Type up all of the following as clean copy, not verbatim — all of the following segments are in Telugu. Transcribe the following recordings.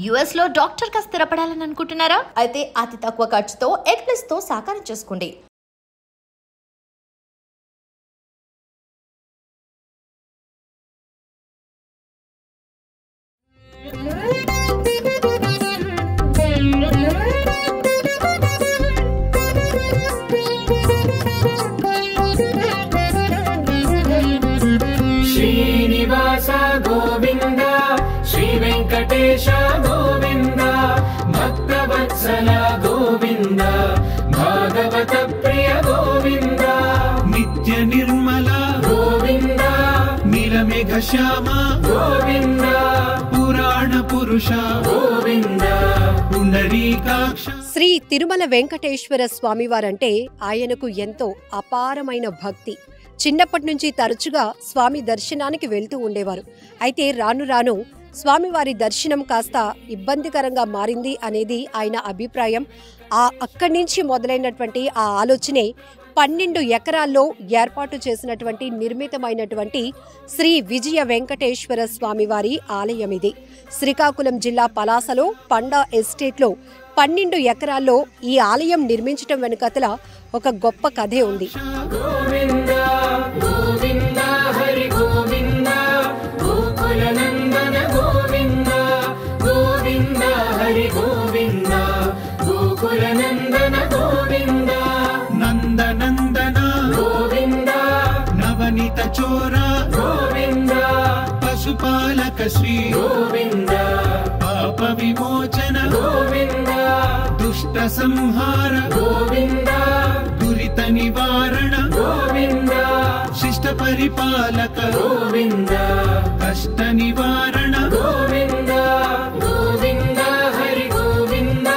US లో డాక్టర్ గా స్థిరపడాలని అనుకుంటున్నారా? అయితే అతి తక్కువ ఖర్చుతో ఎగ్ప్లస్ తో సాకారం చేసుకోండి. శ్రీనివాస గోవింద శ్రీ వెంకటేశ గోవింద భక్తవత్సల గోవింద భాగవత ప్రియ గోవింద నిత్య నిర్మల గోవింద నీలమేఘ శ్యామ గోవింద పురాణ పురుష గోవింద పుండరీకాక్ష. శ్రీ తిరుమల వెంకటేశ్వర స్వామివారంటే ఆయనకు ఎంతో అపారమైన భక్తి. చిన్నప్పటి నుంచి తరచుగా స్వామి దర్శనానికి వెళ్తూ ఉండేవారు. అయితే రాను రాను స్వామివారి దర్శనం కాస్త ఇబ్బందికరంగా మారింది అనేది ఆయన అభిప్రాయం. అక్కడి నుంచి మొదలైనటువంటి ఆ ఆలోచనే 12 ఎకరాల్లో ఏర్పాటు చేసినటువంటి నిర్మితమైనటువంటి శ్రీ విజయ వెంకటేశ్వర స్వామివారి ఆలయం ఇది. శ్రీకాకుళం జిల్లా పలాసలో పండా ఎస్టేట్లో 12 ఎకరాల్లో ఈ ఆలయం నిర్మించడం వెనుకతల ఒక గొప్ప కథే ఉంది. నందనందన గోవింద నవనీత చోర గోవింద పశుపాలక శ్రీ గోవింద పాప విమోచన గోవింద దుష్ట సంహార గోవింద దురిత నివారణ గోవింద శిష్ట పరిపాలక గోవింద కష్ట నివారణ గోవింద గోవింద హరి గోవింద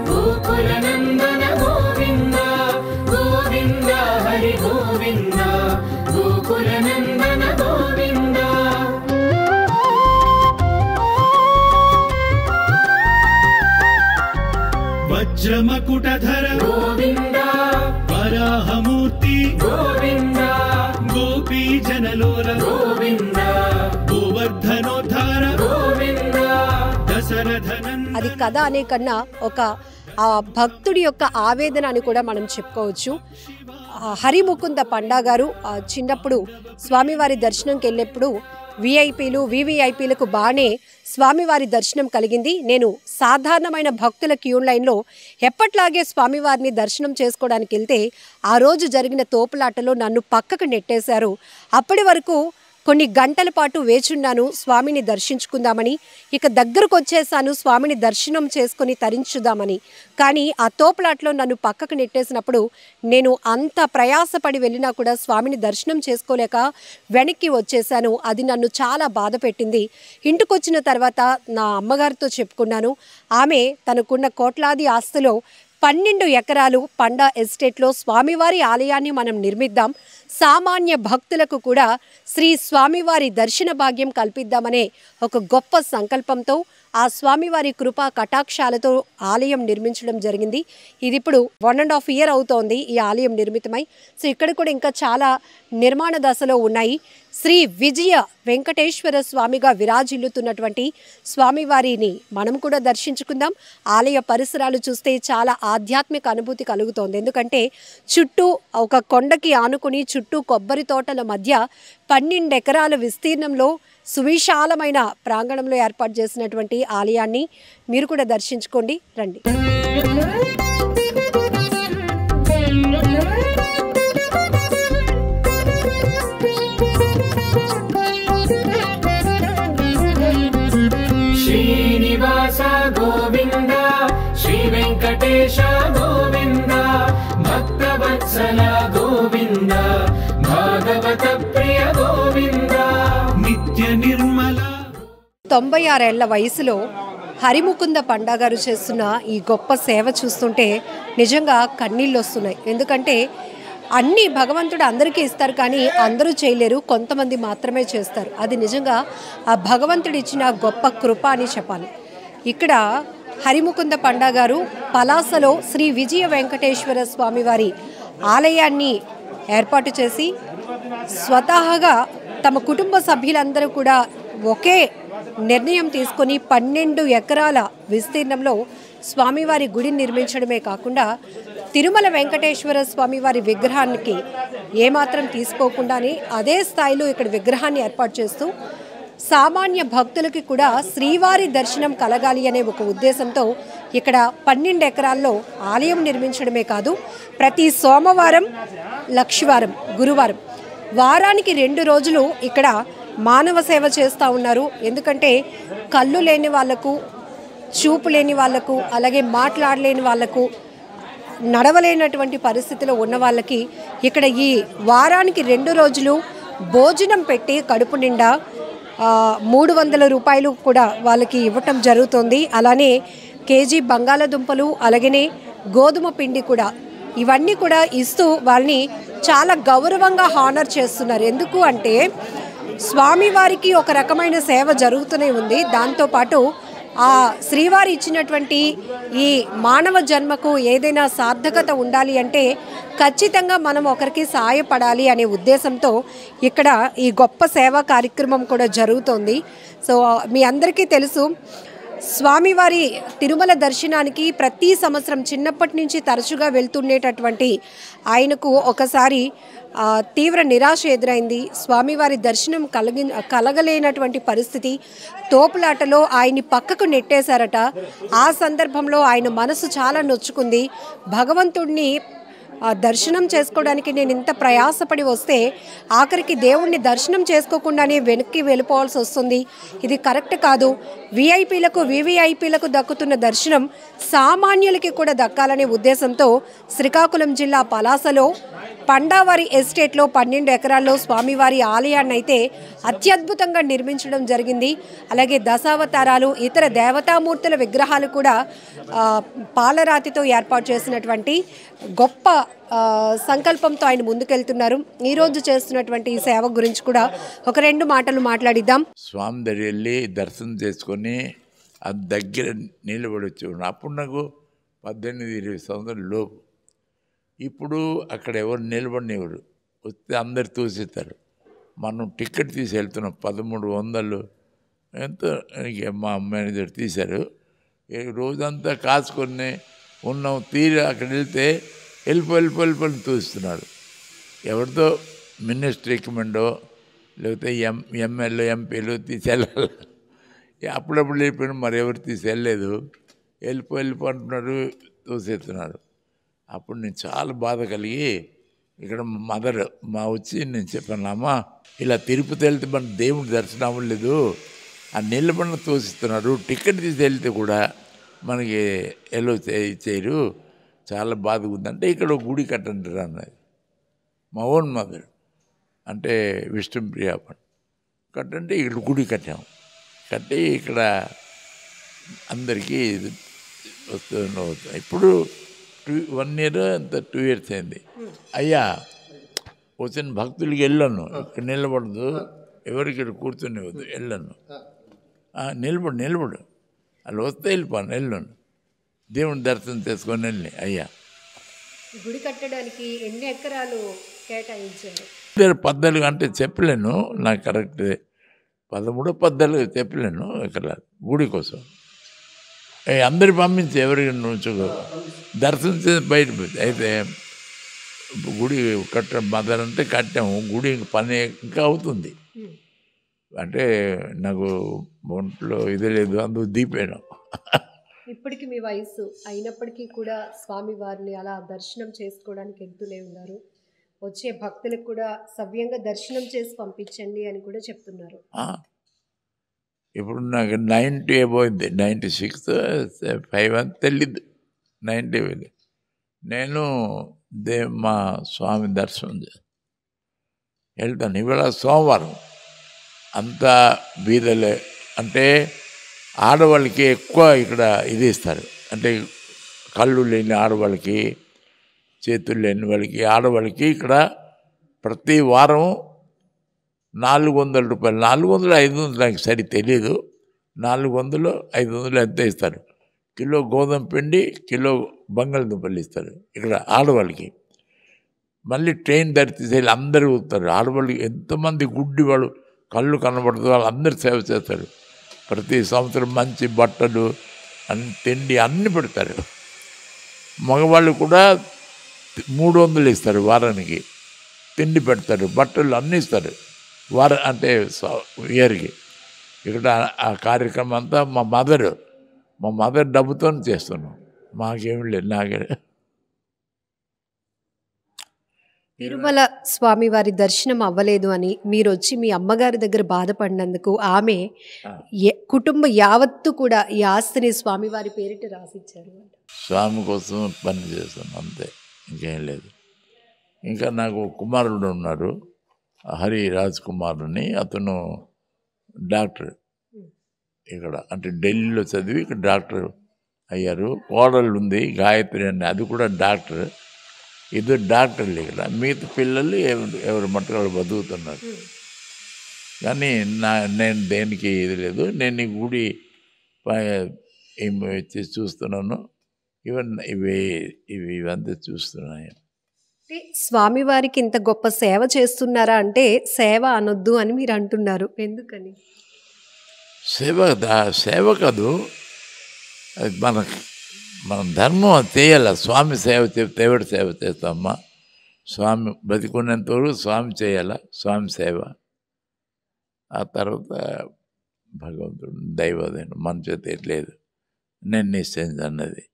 గోకుల నందన గోవింద గోవింద హరి గోవింద గోకుల నందన గోవింద. వజ్రమకుటధర గోవింద వరాహమూర్తి గోవింద గోపీ జనలోల గోవింద గోవర్ధనోద్ధార గోవింద దశరథనందన. అది కథ అనే కన్నా ఒక భక్తుడి యొక్క ఆవేదన అని కూడా మనం చెప్పుకోవచ్చు. హరిముకుంద పండా గారు చిన్నప్పుడు స్వామివారి దర్శనంకి వెళ్ళేప్పుడు విఐపీలు వివిఐపీలకు బాగానే స్వామివారి దర్శనం కలిగింది. నేను సాధారణమైన భక్తుల క్యూ లైన్లో ఎప్పట్లాగే స్వామివారిని దర్శనం చేసుకోవడానికి వెళ్తే ఆ రోజు జరిగిన తోపులాటలో నన్ను పక్కకు నెట్టేశారు. అప్పటి వరకు కొన్ని గంటల పాటు వేచున్నాను స్వామిని దర్శించుకుందామని. ఇక దగ్గరకు వచ్చేసాను స్వామిని దర్శనం చేసుకుని తరించుదామని. కానీ ఆ తోపులాట్లో నన్ను పక్కకు నెట్టేసినప్పుడు నేను అంత ప్రయాసపడి వెళ్ళినా కూడా స్వామిని దర్శనం చేసుకోలేక వెనక్కి వచ్చేసాను. అది నన్ను చాలా బాధ పెట్టింది. ఇంటికి వచ్చిన తర్వాత నా అమ్మగారితో చెప్పుకున్నాను. ఆమె తనకున్న కోట్లాది ఆస్తిలో 12 ఎకరాలు పండా ఎస్టేట్లో స్వామివారి ఆలయాన్ని మనం నిర్మిద్దాం, సామాన్య భక్తులకు కూడా శ్రీ స్వామివారి దర్శన భాగ్యం కల్పిద్దామనే ఒక గొప్ప సంకల్పంతో ఆ స్వామివారి కృపా కటాక్షాలతో ఆలయం నిర్మించడం జరిగింది. ఇది ఇప్పుడు 1.5 year అవుతోంది ఈ ఆలయం నిర్మితమై. సో ఇక్కడ కూడా ఇంకా చాలా నిర్మాణ దశలో ఉన్నాయి. శ్రీ విజయ వెంకటేశ్వర స్వామిగా విరాజిల్లుతున్నటువంటి స్వామివారిని మనం కూడా దర్శించుకుందాం. ఆలయ పరిసరాలు చూస్తే చాలా ఆధ్యాత్మిక అనుభూతి కలుగుతోంది. ఎందుకంటే చుట్టూ ఒక కొండకి ఆనుకుని చుట్టూ కొబ్బరి తోటల మధ్య 12 ఎకరాల విస్తీర్ణంలో సువిశాలమైన ప్రాంగణంలో ఏర్పాటు చేసినటువంటి ఆలయాన్ని మీరు కూడా దర్శించుకోండి, రండి. శ్రీనివాస గోవింద శ్రీ వెంకటేశ గోవింద భక్తవత్సల గోవింద భాగవత ప్రియ గోవింద నిత్య నిర్మల. 96 ఏళ్ల వయసులో హరిముకుంద పండా గారు చేస్తున్న ఈ గొప్ప సేవ చూస్తుంటే నిజంగా కన్నీళ్ళు వస్తున్నాయి. ఎందుకంటే అన్నీ భగవంతుడు అందరికీ ఇస్తారు, కానీ అందరూ చేయలేరు, కొంతమంది మాత్రమే చేస్తారు. అది నిజంగా ఆ భగవంతుడు ఇచ్చిన గొప్ప కృప అని చెప్పాలి. ఇక్కడ హరిముకుంద పండా గారు పలాసలో శ్రీ విజయ వెంకటేశ్వర స్వామివారి ఆలయాన్ని ఏర్పాటు చేసి స్వతహాగా తమ కుటుంబ సభ్యులందరూ కూడా ఒకే నిర్ణయం తీసుకొని 12 ఎకరాల విస్తీర్ణంలో స్వామివారి గుడిని నిర్మించడమే కాకుండా తిరుమల వెంకటేశ్వర స్వామివారి విగ్రహానికి ఏమాత్రం తీసుకోకుండానే అదే స్థాయిలో ఇక్కడ విగ్రహాన్ని ఏర్పాటు చేస్తూ సామాన్య భక్తులకి కూడా శ్రీవారి దర్శనం కలగాలి అనే ఒక ఉద్దేశంతో ఇక్కడ 12 ఎకరాల్లో ఆలయం నిర్మించడమే కాదు, ప్రతి సోమవారం, లక్షవారం, గురువారం వారానికి 2 రోజులు ఇక్కడ మానవ సేవ చేస్తూ ఉన్నారు. ఎందుకంటే కళ్ళు లేని వాళ్లకు, చూపు లేని వాళ్లకు, అలాగే మాట్లాడలేని వాళ్లకు, నడవలేనటువంటి పరిస్థితిలో ఉన్న వాళ్ళకి ఇక్కడ ఈ వారానికి 2 రోజులు భోజనం పెట్టి కడుపు నిండా 300 రూపాయలు కూడా వాళ్ళకి ఇవ్వటం జరుగుతుంది. అలానే కేజీ బంగాళదుంపలు, అలాగనే గోధుమ పిండి కూడా, ఇవన్నీ కూడా ఇస్తూ వాళ్ళని చాలా గౌరవంగా హానర్ చేస్తున్నారు. ఎందుకు అంటే స్వామివారికి ఒక రకమైన సేవ జరుగుతూనే ఉంది. దాంతోపాటు ఆ శ్రీవారి ఇచ్చినటువంటి ఈ మానవ జన్మకు ఏదైనా సార్థకత ఉండాలి అంటే ఖచ్చితంగా మనం ఒకరికి సహాయపడాలి అనే ఉద్దేశంతో ఇక్కడ ఈ గొప్ప సేవా కార్యక్రమం కూడా జరుగుతోంది. సో మీ అందరికీ తెలుసు, స్వామివారి తిరుమల దర్శనానికి ప్రతి సంవత్సరం చిన్నప్పటి నుంచి తరచుగా వెళ్తుండేటటువంటి ఆయనకు ఒకసారి తీవ్ర నిరాశ ఎదురైంది. స్వామివారి దర్శనం కలగలేనటువంటి పరిస్థితి, తోపులాటలో ఆయన్ని పక్కకు నెట్టేశారట. ఆ సందర్భంలో ఆయన మనసు చాలా నొచ్చుకుంది. భగవంతుడిని దర్శనం చేసుకోవడానికి నేను ఇంత ప్రయాసపడి వస్తే ఆఖరికి దేవుణ్ణి దర్శనం చేసుకోకుండానే వెనక్కి వెళ్ళిపోవాల్సి వస్తుంది, ఇది కరెక్ట్ కాదు. విఐపీలకు, వివిఐపీలకు దక్కుతున్న దర్శనం సామాన్యులకి కూడా దక్కాలనే ఉద్దేశంతో శ్రీకాకుళం జిల్లా పలాసలో పండావారి ఎస్టేట్లో 12 ఎకరాల్లో స్వామివారి ఆలయాన్ని అయితే అత్యద్భుతంగా నిర్మించడం జరిగింది. అలాగే దశావతారాలు, ఇతర దేవతామూర్తుల విగ్రహాలు కూడా పాలరాతితో ఏర్పాటు చేసినటువంటి గొప్ప సంకల్పంతో ఆయన ముందుకెళ్తున్నారు. ఈరోజు చేస్తున్నటువంటి ఈ సేవ గురించి కూడా ఒక 2 మాటలు మాట్లాడిద్దాం. స్వామి దగ్గర వెళ్ళి దర్శనం చేసుకొని అది దగ్గర నిలబడి వచ్చేవాడు. అప్పుడు నాకు 18-20 సంవత్సరాల లోపు. ఇప్పుడు అక్కడ ఎవరు నిలబడినవారు, వస్తే అందరు తోసేస్తారు. మనం టికెట్ తీసి వెళ్తున్నాం, 1300 ఎంతో మా మేనేజర్ తీశారు. రోజంతా కాసుకొని ఉన్నాం. తీరి అక్కడ వెళ్తే వెళ్ళిపోయి తోస్తున్నాడు. ఎవరితో మినిస్టర్ రికమెండో లేకపోతే ఎమ్మెల్యే ఎంపీలు తీసేళ్ళాలి. అప్పుడప్పుడు వెళ్ళిపోయినా మరి ఎవరు తీసేయలేదు, వెళ్ళిపో అంటున్నారు, తోసేస్తున్నారు. అప్పుడు నేను చాలా బాధ కలిగి ఇక్కడ మదర్ వచ్చి నేను చెప్పాను, అమ్మ ఇలా తిరుపతి వెళ్తే మన దేవుడి దర్శనం అవ్వలేదు, ఆ నిలబడిన తోసిస్తున్నారు, టికెట్ తీసి వెళ్తే కూడా మనకి ఎలో చేయరు, చాలా బాధగా ఉందంటే ఇక్కడ ఒక గుడి కట్టంటారు అన్నది. మా ఓన్ మదర్ అంటే విష్ణుప్రియ కట్టంటే ఇక్కడ గుడి కట్టాము. కట్టి ఇక్కడ అందరికీ వస్తూ ఇప్పుడు 1 year అంత 2 years అయింది. అయ్యా వచ్చిన భక్తులకి వెళ్ళను, ఇక్కడ నిలబడదు, ఎవరికి ఇక్కడ కూర్చొని వద్దు, వెళ్ళను, నిలబడు అలా వస్తే వెళ్ళిపోను, వెళ్ళను, దేవుని దర్శనం చేసుకొని వెళ్ళి. అయ్యా గుడి కట్టడానికి ఎన్ని ఎకరాలు కేటాయించారు? 14 అంటే చెప్పలేను, నాకు కరెక్ట్ 13-14 చెప్పలేను. ఇక్కడ గుడి కోసం అందరు పంపించి ఎవరికి నుంచో దర్శనం చేసి బయట అయితే గుడి మదర్ అంటే కట్టాము. గుడి పని ఇంకా అవుతుంది అంటే నాకు ఒంట్లో ఇది లేదు, అందుకు దీపాను. ఇప్పటికి మీ వయసు అయినప్పటికీ కూడా స్వామి వారిని అలా దర్శనం చేసుకోవడానికి వెళ్తూనే ఉన్నారు. వచ్చే భక్తులకు కూడా సవ్యంగా దర్శనం చేసి పంపించండి అని కూడా చెప్తున్నారు. ఇప్పుడు నాకు 90 అయిపోయింది, 96, 5 అని తెలీదు, 90 అయింది. నేను మా స్వామి దర్శనం వెళ్తాను. ఇవాళ సోమవారం అంతా బీదలే అంటే ఆడవాళ్ళకి ఎక్కువ ఇక్కడ ఇది ఇస్తారు. అంటే కళ్ళు లేని ఆడవాళ్ళకి, చేతులు లేని వాళ్ళకి, ఆడవాళ్ళకి ఇక్కడ ప్రతి వారం 400 రూపాయలు, 400-500 నాకు సరి తెలియదు, 400-500 ఎంత ఇస్తారు. కిలో గోధుమ పిండి, కిలో బంగాళదుంపలు ఇస్తారు ఇక్కడ ఆడవాళ్ళకి. మళ్ళీ ట్రైన్ తీసేయాలి, అందరూ వస్తారు. ఆడవాళ్ళకి ఎంతమంది గుడ్డి వాళ్ళు, కళ్ళు కనబడుతుంది, వాళ్ళు అందరూ సేవ చేస్తారు. ప్రతి సంవత్సరం మంచి బట్టలు అన్ని తిండి అన్నీ పెడతారు. మగవాళ్ళు కూడా 300 ఇస్తారు వారానికి, తిండి పెడతారు, బట్టలు అన్నీ ఇస్తారు అంటే ఇయర్కి. ఇక్కడ ఆ కార్యక్రమం అంతా మా మదర్ డబ్బుతో చేస్తున్నాం, మాకేమి లేదు. నాకే తిరుమల స్వామివారి దర్శనం అవ్వలేదు అని మీరు వచ్చి మీ అమ్మగారి దగ్గర బాధపడినందుకు ఆమె కుటుంబం యావత్తు కూడా ఈ ఆస్తిని స్వామివారి పేరిట రాసిచ్చారు. స్వామి కోసం పని చేస్తాను అంతే, ఇంకేం లేదు. ఇంకా నాకు కుమారుడు ఉన్నాడు, హరి రాజ్ కుమార్ అని. అతను డాక్టర్ ఇక్కడ, అంటే ఢిల్లీలో చదివి ఇక్కడ డాక్టర్ అయ్యారు. కోడళ్ళు ఉంది గాయత్రి అని, అది కూడా డాక్టర్. ఇద్దరు డాక్టర్లు ఇక్కడ. మిగతా పిల్లలు ఎవరి మట్టుకు వాళ్ళు బతుకుతున్నారు. కానీ నేను దేనికి ఇది లేదు. నేను ఈ గుడి వచ్చి చూస్తున్నాను, ఇవంతా చూస్తున్నాను. స్వామివారికి ఇంత గొప్ప సేవ చేస్తున్నారా అంటే సేవ అనొద్దు అని మీరు అంటున్నారు, ఎందుకని? సేవ కాదు, అది మన ధర్మం చేయాల. స్వామి సేవ చెప్తే ఎవరు సేవ చేస్తామమ్మా? స్వామి బతికున్నంత వరకు స్వామి చేయాల, స్వామి సేవ. ఆ తర్వాత భగవంతుడు దైవదేను మన చేతి లేదు, నేను నిశ్చయించి అన్నది.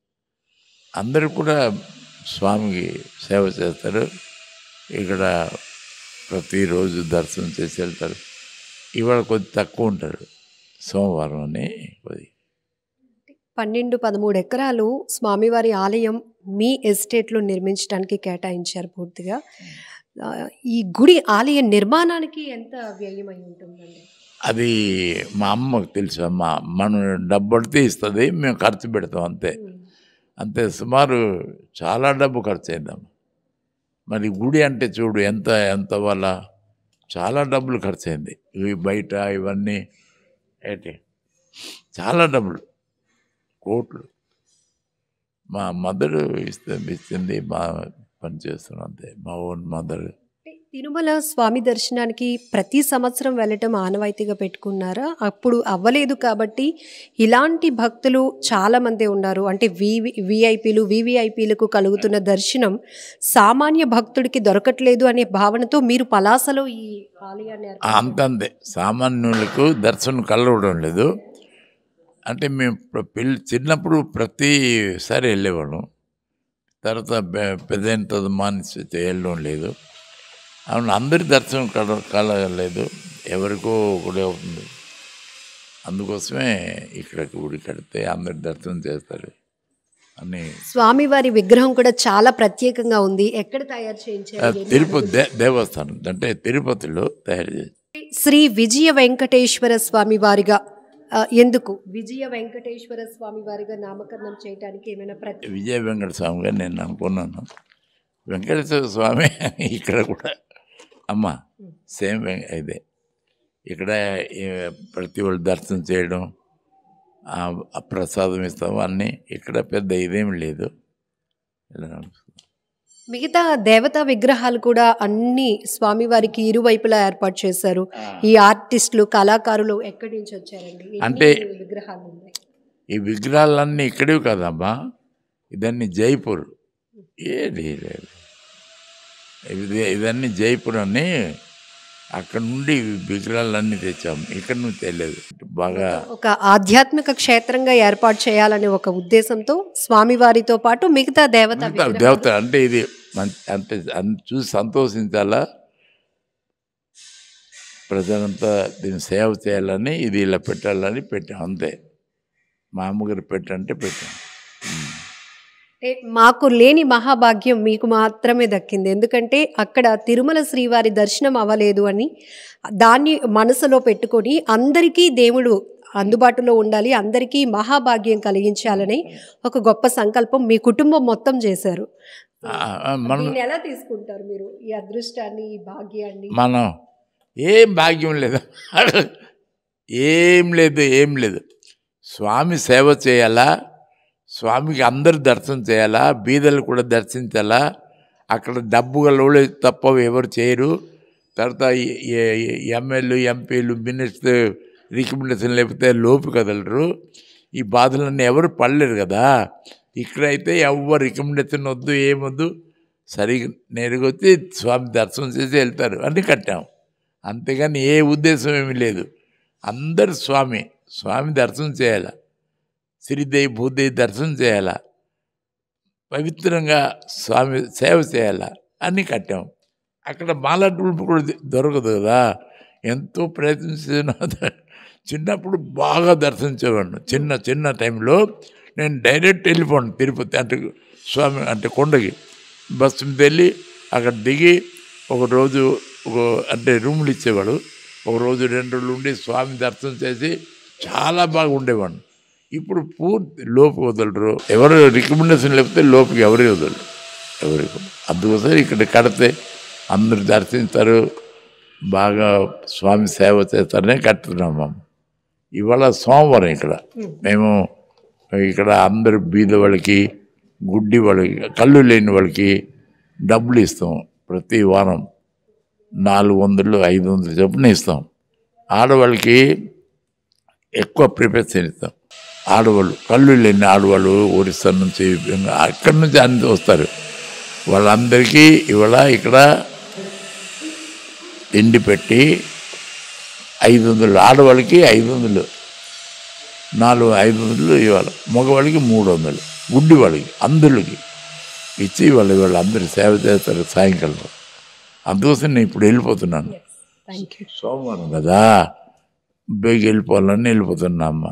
అందరూ కూడా స్వామికి సేవ చేస్తారు. ఇక్కడ ప్రతిరోజు దర్శనం చేసి వెళ్తారు. ఇవాళ కొద్ది తక్కువ ఉంటారు, సోమవారం అని. కొద్ది 12-13 ఎకరాలు స్వామివారి ఆలయం మీ ఎస్టేట్లో నిర్మించడానికి కేటాయించారు పూర్తిగా. ఈ గుడి ఆలయ నిర్మాణానికి ఎంత వ్యయమై ఉంటుందండి? అది మా అమ్మకు తెలుసు. మనం డబ్బు పడితే ఇస్తుంది, మేము ఖర్చు పెడతాం అంతే. అంతే, సుమారు చాలా డబ్బు ఖర్చు అయిందాం. మరి గుడి అంటే చూడు ఎంత వల్ల చాలా డబ్బులు ఖర్చు అయింది. ఇవి బయట ఇవన్నీ ఏంటి చాలా డబ్బులు, కోట్లు. మా మదర్ ఇచ్చింది, మా పని చేస్తున్నాం అంతే, మా ఓన్ మదర్. తిరుమల స్వామి దర్శనానికి ప్రతి సంవత్సరం వెళ్ళటం ఆనవాయితీగా పెట్టుకున్నారా? అప్పుడు అవ్వలేదు కాబట్టి ఇలాంటి భక్తులు చాలామంది ఉన్నారు. అంటే వివిఐపీలకు కలుగుతున్న దర్శనం సామాన్య భక్తుడికి దొరకట్లేదు అనే భావనతో మీరు పలాసలో ఈ ఆలయాన్ని అంతే. సామాన్యులకు దర్శనం కలవడం లేదు. అంటే మేము చిన్నప్పుడు ప్రతిసారి వెళ్ళేవాళ్ళం. తర్వాత పెద్దయిన తర్వాత మానేసి వెళ్ళడం లేదు. అవును, అందరి దర్శనం కలగలేదు, ఎవరికో కూడా అవుతుంది. అందుకోసమే ఇక్కడ గుడి కడితే అందరి దర్శనం చేస్తారు అని. స్వామివారి విగ్రహం కూడా చాలా ప్రత్యేకంగా ఉంది. ఎక్కడ తయారు చేయించారు? తిరుపతి దేవస్థానం, అంటే తిరుపతిలో తయారు చేసి. శ్రీ విజయ వెంకటేశ్వర స్వామి వారిగా ఎందుకు విజయ వెంకటేశ్వర స్వామి వారిగా నామకరణం చేయడానికి ఏమైనా విజయ వెంకట స్వామిగా నేను అనుకున్నాను. వెంకటేశ్వర స్వామి ఇక్కడ కూడా అమ్మ సేమ్ ఇదే. ఇక్కడ ప్రతి వాళ్ళు దర్శనం చేయడం, ప్రసాదం ఇస్తాము అన్నీ. ఇక్కడ పెద్ద ఇదేమి లేదు. మిగతా దేవతా విగ్రహాలు కూడా అన్ని స్వామివారికి ఇరువైపులా ఏర్పాటు చేశారు. ఈ ఆర్టిస్టులు, కళాకారులు ఎక్కడి నుంచి వచ్చారండి? అంటే విగ్రహాలు ఉన్నాయి. ఈ విగ్రహాలన్నీ ఇక్కడే కదమ్మా, ఇదన్నీ జైపూర్. ఏది లేదు, ఇదన్నీ జైపూర్ అని. అక్కడ నుండి విగ్రహాలన్నీ తెచ్చాము, ఇక్కడ నుంచి తెలియదు. బాగా ఒక ఆధ్యాత్మిక క్షేత్రంగా ఏర్పాటు చేయాలనే ఒక ఉద్దేశంతో స్వామివారితో పాటు మిగతా దేవత అంటే ఇది అంటే చూసి సంతోషించాలా, ప్రజలంతా దీన్ని సేవ చేయాలని, ఇది ఇలా పెట్టాలని పెట్టాం అంతే. మా అమ్మగారు పెట్టంటే పెట్టాం. మాకు లేని మహాభాగ్యం మీకు మాత్రమే దక్కింది. ఎందుకంటే అక్కడ తిరుమల శ్రీవారి దర్శనం అవ్వలేదు అని దాన్ని మనసులో పెట్టుకొని అందరికీ దేవుడు అందుబాటులో ఉండాలి, అందరికీ మహాభాగ్యం కలిగించాలని ఒక గొప్ప సంకల్పం మీ కుటుంబం మొత్తం చేశారు. ఎలా తీసుకుంటారు మీరు ఈ అదృష్టాన్ని, ఈ భాగ్యాన్ని? మనం ఏం భాగ్యం లేదు, ఏం లేదు. స్వామి సేవ చేయాలా, స్వామికి అందరు దర్శనం చేయాలా, బీదలు కూడా దర్శించాలా. అక్కడ డబ్బు గలవాళ్ళు తప్ప ఎవరు చేయరు. తర్వాత ఎమ్మెల్యేలు, ఎంపీలు, మినిస్టర్ రికమెండేషన్ లేకపోతే లోపు కదలరు. ఈ బాధలన్నీ ఎవరు పడలేరు కదా. ఇక్కడైతే ఎవరు రికమెండేషన్ వద్దు, ఏమొద్దు, సరిగ్గా నేరుగా వచ్చి స్వామి దర్శనం చేసి వెళ్తారు. అన్నీ కట్టాం, అంతేగాని ఏ ఉద్దేశం ఏమీ లేదు. అందరు స్వామి దర్శనం చేయాల, శ్రీదేవి భూదేవి దర్శనం చేయాల, పవిత్రంగా స్వామి సేవ చేయాల, అన్నీ కట్టాం. అక్కడ మాలాడుపు కూడా దొరకదు కదా. ఎంతో ప్రయత్నించిన చిన్నప్పుడు బాగా దర్శించేవాడిని. చిన్న టైంలో నేను డైరెక్ట్ వెళ్ళిపోయాను తిరుపతి, అంటే స్వామి అంటే కొండకి బస్సు మీద వెళ్ళి అక్కడ దిగి ఒకరోజు అంటే రూములు ఇచ్చేవాడు. ఒక రోజు 2 రోజులు ఉండి స్వామి దర్శనం చేసి చాలా బాగా ఉండేవాడిని. ఇప్పుడు పూర్తి లోపు వదలరు, ఎవరు రికమెండేషన్ లేకపోతే లోపుకి ఎవరి వదలరు, ఎవరికి. అందుకోసం ఇక్కడ కడితే అందరూ దర్శిస్తారు, బాగా స్వామి సేవ చేస్తారనే కట్టుతున్నాము. ఇవాళ సోమవారం మేము ఇక్కడ అందరు బీద వాళ్ళకి, గుడ్డి వాళ్ళకి, కళ్ళు లేని వాళ్ళకి డబ్బులు ఇస్తాం. ప్రతి వారం 400-500 చొప్పున ఇస్తాం. ఆడవాళ్ళకి ఎక్కువ ప్రిపరేషన్ ఇస్తాం. ఆడవాళ్ళు, కళ్ళు లేని ఆడవాళ్ళు ఒరిస్సా నుంచి, అక్కడి నుంచి అన్ని వస్తారు. వాళ్ళందరికీ ఇవాళ ఇక్కడ తిండి పెట్టి 500, ఆడవాళ్ళకి 500, 500 ఇవాళ, మగవాళ్ళకి 300, గుడ్డి వాళ్ళకి అందరికి ఇచ్చి వాళ్ళు అందరూ సేవ చేస్తారు సాయంకాలం. అందుకోసం నేను ఇప్పుడు వెళ్ళిపోతున్నాను. సోమవారం కదా, బేగ వెళ్ళిపోవాలని వెళ్ళిపోతున్నా అమ్మ.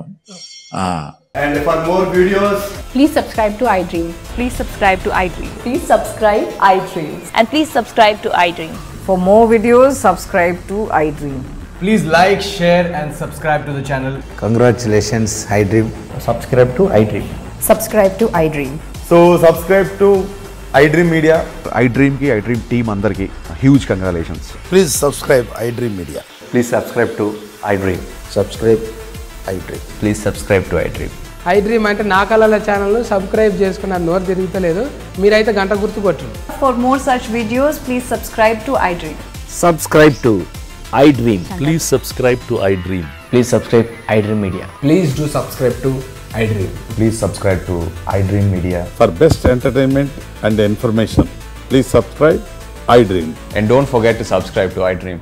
And for more videos, please subscribe to iDream. Please subscribe to iDream. Please subscribe iDream. And please subscribe to iDream. For more videos, subscribe to iDream. please like, share and subscribe to the channel. Congratulations, iDream. Subscribe to iDream. Subscribe to iDream. So subscribe to iDream Media. iDream ki iDream team andarki huge congratulations. Please subscribe iDream Media. Please subscribe to iDream. Subscribe iDream. Please subscribe to iDream. iDream అంటే నా కళల ఛానల్ను సబ్స్క్రైబ్ చేసుకున్న నోరు తిరుగుతలేదు, మీరైతే గంట గుర్తు కొట్టండి. For more such videos, please subscribe to iDream. Subscribe to iDream. Please subscribe to iDream. Please subscribe iDream Media. Please do subscribe to iDream. Please subscribe to iDream Media. For best entertainment and information, please subscribe iDream. And don't forget to subscribe to iDream.